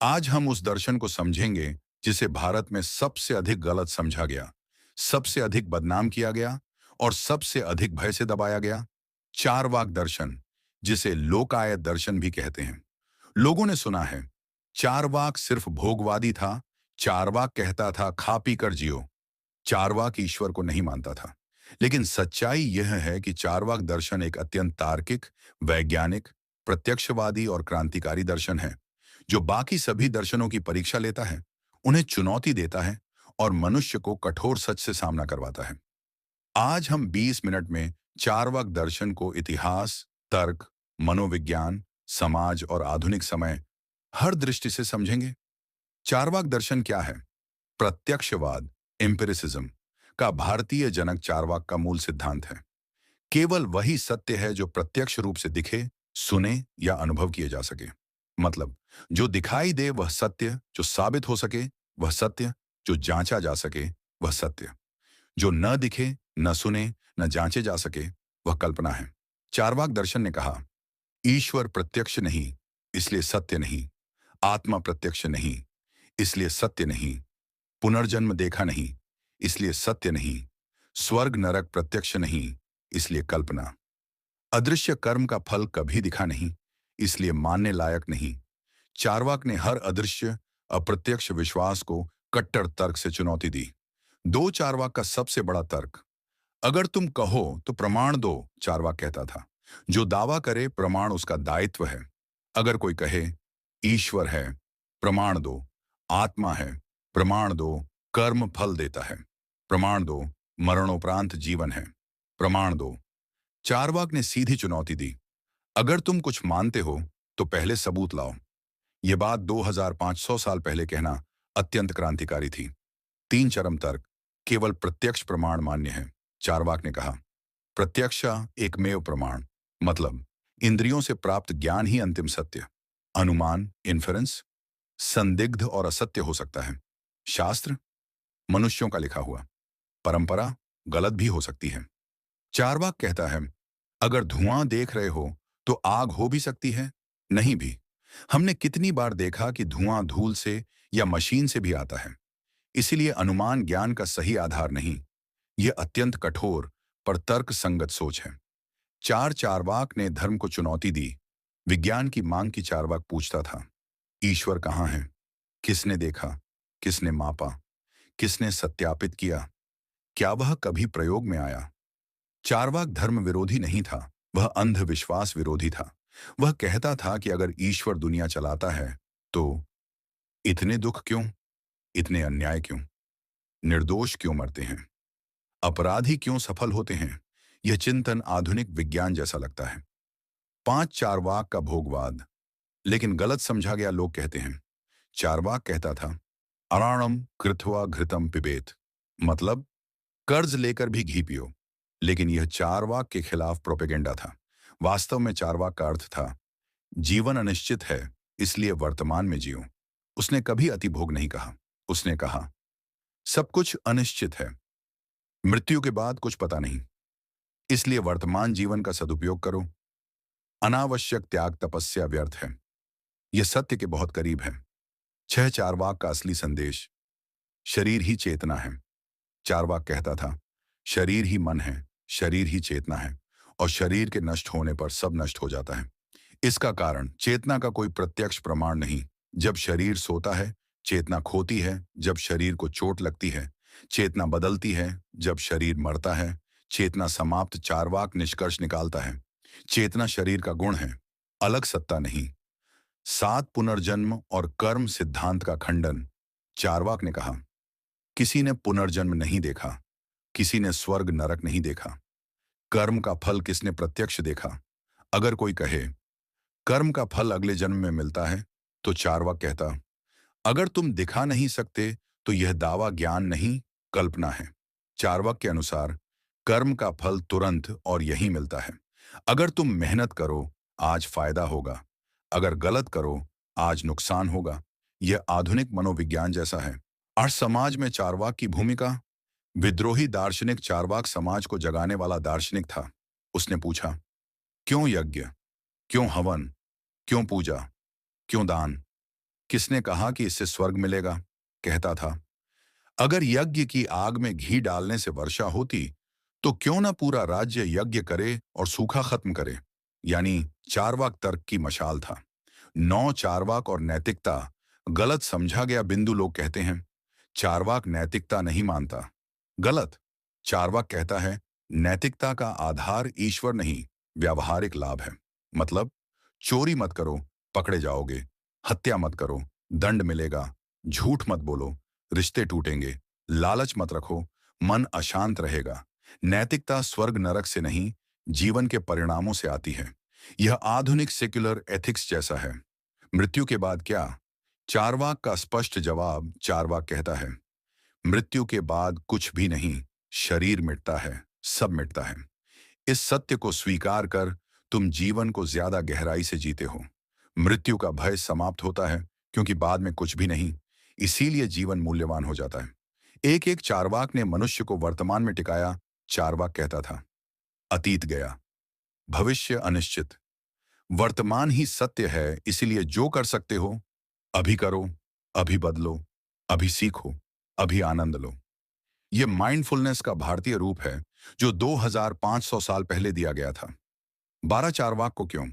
आज हम उस दर्शन को समझेंगे जिसे भारत में सबसे अधिक गलत समझा गया, सबसे अधिक बदनाम किया गया और सबसे अधिक भय से दबाया गया। चारवाक दर्शन, जिसे लोकायत दर्शन भी कहते हैं। लोगों ने सुना है चारवाक सिर्फ भोगवादी था। चारवाक कहता था खा पी कर जियो। चारवाक ईश्वर को नहीं मानता था। लेकिन सच्चाई यह है कि चारवाक दर्शन एक अत्यंत तार्किक, वैज्ञानिक, प्रत्यक्षवादी और क्रांतिकारी दर्शन है, जो बाकी सभी दर्शनों की परीक्षा लेता है, उन्हें चुनौती देता है और मनुष्य को कठोर सच से सामना करवाता है। आज हम 20 मिनट में चारवाक दर्शन को इतिहास, तर्क, मनोविज्ञान, समाज और आधुनिक समय हर दृष्टि से समझेंगे। चारवाक दर्शन क्या है? प्रत्यक्षवाद, एम्पिरिसिज्म का भारतीय जनक चारवाक का मूल सिद्धांत है। केवल वही सत्य है जो प्रत्यक्ष रूप से दिखे, सुने या अनुभव किए जा सके। मतलब, जो दिखाई दे वह सत्य, जो साबित हो सके वह सत्य, जो जांचा जा सके वह सत्य। जो न दिखे, न सुने, न जांचे जा सके वह कल्पना है। चारवाक दर्शन ने कहा, ईश्वर प्रत्यक्ष नहीं, इसलिए सत्य नहीं। आत्मा प्रत्यक्ष नहीं, इसलिए सत्य नहीं। पुनर्जन्म देखा नहीं, इसलिए सत्य नहीं। स्वर्ग नरक प्रत्यक्ष नहीं, इसलिए कल्पना। अदृश्य कर्म का फल कभी दिखा नहीं, इसलिए मानने लायक नहीं। चारवाक ने हर अदृश्य, अप्रत्यक्ष विश्वास को कट्टर तर्क से चुनौती दी। दो चारवाक का सबसे बड़ा तर्क, अगर तुम कहो तो प्रमाण दो। चारवाक कहता था, जो दावा करे प्रमाण उसका दायित्व है। अगर कोई कहे ईश्वर है, प्रमाण दो। आत्मा है, प्रमाण दो। कर्म फल देता है, प्रमाण दो। मरणोपरांत जीवन है, प्रमाण दो। चारवाक ने सीधी चुनौती दी, अगर तुम कुछ मानते हो तो पहले सबूत लाओ। यह बात 2500 साल पहले कहना अत्यंत क्रांतिकारी थी। तीन चरम तर्क, केवल प्रत्यक्ष प्रमाण मान्य है। चारवाक ने कहा, प्रत्यक्ष एकमेव प्रमाण, मतलब इंद्रियों से प्राप्त ज्ञान ही अंतिम सत्य। अनुमान, इन्फेरेंस, संदिग्ध और असत्य हो सकता है। शास्त्र, मनुष्यों का लिखा हुआ। परंपरा, गलत भी हो सकती है। चारवाक कहता है, अगर धुआं देख रहे हो तो आग हो भी सकती है, नहीं भी। हमने कितनी बार देखा कि धुआं धूल से या मशीन से भी आता है। इसीलिए अनुमान ज्ञान का सही आधार नहीं। यह अत्यंत कठोर पर तर्क संगत सोच है। चारवाक ने धर्म को चुनौती दी। विज्ञान की मांग की चारवाक पूछता था, ईश्वर कहाँ है? किसने देखा? किसने मापा? किसने सत्यापित किया? क्या वह कभी प्रयोग में आया? चारवाक धर्म विरोधी नहीं था, वह अंधविश्वास विरोधी था। वह कहता था कि अगर ईश्वर दुनिया चलाता है तो इतने दुख क्यों? इतने अन्याय क्यों? निर्दोष क्यों मरते हैं? अपराधी क्यों सफल होते हैं? यह चिंतन आधुनिक विज्ञान जैसा लगता है। पांच चारवाक का भोगवाद, लेकिन गलत समझा गया। लोग कहते हैं, चारवाक कहता था अराणम कृत्वा घृतम पिबेत, मतलब कर्ज लेकर भी घी पियो। लेकिन यह चारवाक के खिलाफ प्रोपेगेंडा था। वास्तव में चारवाक का अर्थ था, जीवन अनिश्चित है, इसलिए वर्तमान में जियो। उसने कभी अतिभोग नहीं कहा। उसने कहा, सब कुछ अनिश्चित है, मृत्यु के बाद कुछ पता नहीं, इसलिए वर्तमान जीवन का सदुपयोग करो। अनावश्यक त्याग तपस्या व्यर्थ है। यह सत्य के बहुत करीब है। छह चारवाक का असली संदेश, शरीर ही चेतना है। चारवाक कहता था, शरीर ही मन है, शरीर ही चेतना है, और शरीर के नष्ट होने पर सब नष्ट हो जाता है। इसका कारण चेतना का कोई प्रत्यक्ष प्रमाण नहीं। जब शरीर सोता है, चेतना खोती है। जब शरीर को चोट लगती है, चेतना बदलती है। जब शरीर मरता है, चेतना समाप्त। चारवाक निष्कर्ष निकालता है, चेतना शरीर का गुण है, अलग सत्ता नहीं। सात पुनर्जन्म और कर्म सिद्धांत का खंडन। चारवाक ने कहा, किसी ने पुनर्जन्म नहीं देखा, किसी ने स्वर्ग नरक नहीं देखा। कर्म का फल किसने प्रत्यक्ष देखा? अगर कोई कहे कर्म का फल अगले जन्म में मिलता है, तो चार्वाक कहता, अगर तुम दिखा नहीं सकते तो यह दावा ज्ञान नहीं, कल्पना है। चार्वाक के अनुसार कर्म का फल तुरंत और यहीं मिलता है। अगर तुम मेहनत करो, आज फायदा होगा। अगर गलत करो, आज नुकसान होगा। यह आधुनिक मनोविज्ञान जैसा है। और समाज में चार्वाक की भूमिका, विद्रोही दार्शनिक चार्वाक समाज को जगाने वाला दार्शनिक था। उसने पूछा, क्यों यज्ञ? क्यों हवन? क्यों पूजा? क्यों दान? किसने कहा कि इससे स्वर्ग मिलेगा? कहता था, अगर यज्ञ की आग में घी डालने से वर्षा होती, तो क्यों ना पूरा राज्य यज्ञ करे और सूखा खत्म करे? यानी चारवाक तर्क की मशाल था। नौ चारवाक और नैतिकता गलत समझा गया बिंदु लोग कहते हैं। चारवाक नैतिकता नहीं मानता। गलत। चारवाक कहता है, नैतिकता का आधार ईश्वर नहीं, व्यावहारिक लाभ है। मतलब, चोरी मत करो, पकड़े जाओगे। हत्या मत करो, दंड मिलेगा। झूठ मत बोलो, रिश्ते टूटेंगे। लालच मत रखो, मन अशांत रहेगा। नैतिकता स्वर्ग नरक से नहीं, जीवन के परिणामों से आती है। यह आधुनिक सेक्युलर एथिक्स जैसा है। मृत्यु के बाद क्या? चारवाक का स्पष्ट जवाब। चारवाक कहता है, मृत्यु के बाद कुछ भी नहीं, शरीर मिटता है, सब मिटता है। इस सत्य को स्वीकार कर तुम जीवन को ज्यादा गहराई से जीते हो। मृत्यु का भय समाप्त होता है, क्योंकि बाद में कुछ भी नहीं। इसीलिए जीवन मूल्यवान हो जाता है। एक एक चारवाक ने मनुष्य को वर्तमान में टिकाया। चारवाक कहता था, अतीत गया, भविष्य अनिश्चित, वर्तमान ही सत्य है। इसीलिए जो कर सकते हो, अभी करो, अभी बदलो, अभी सीखो, अभी आनंद लो। ये माइंडफुलनेस का भारतीय रूप है, जो 2500 साल पहले दिया गया था। 12 चारवाक को क्यों?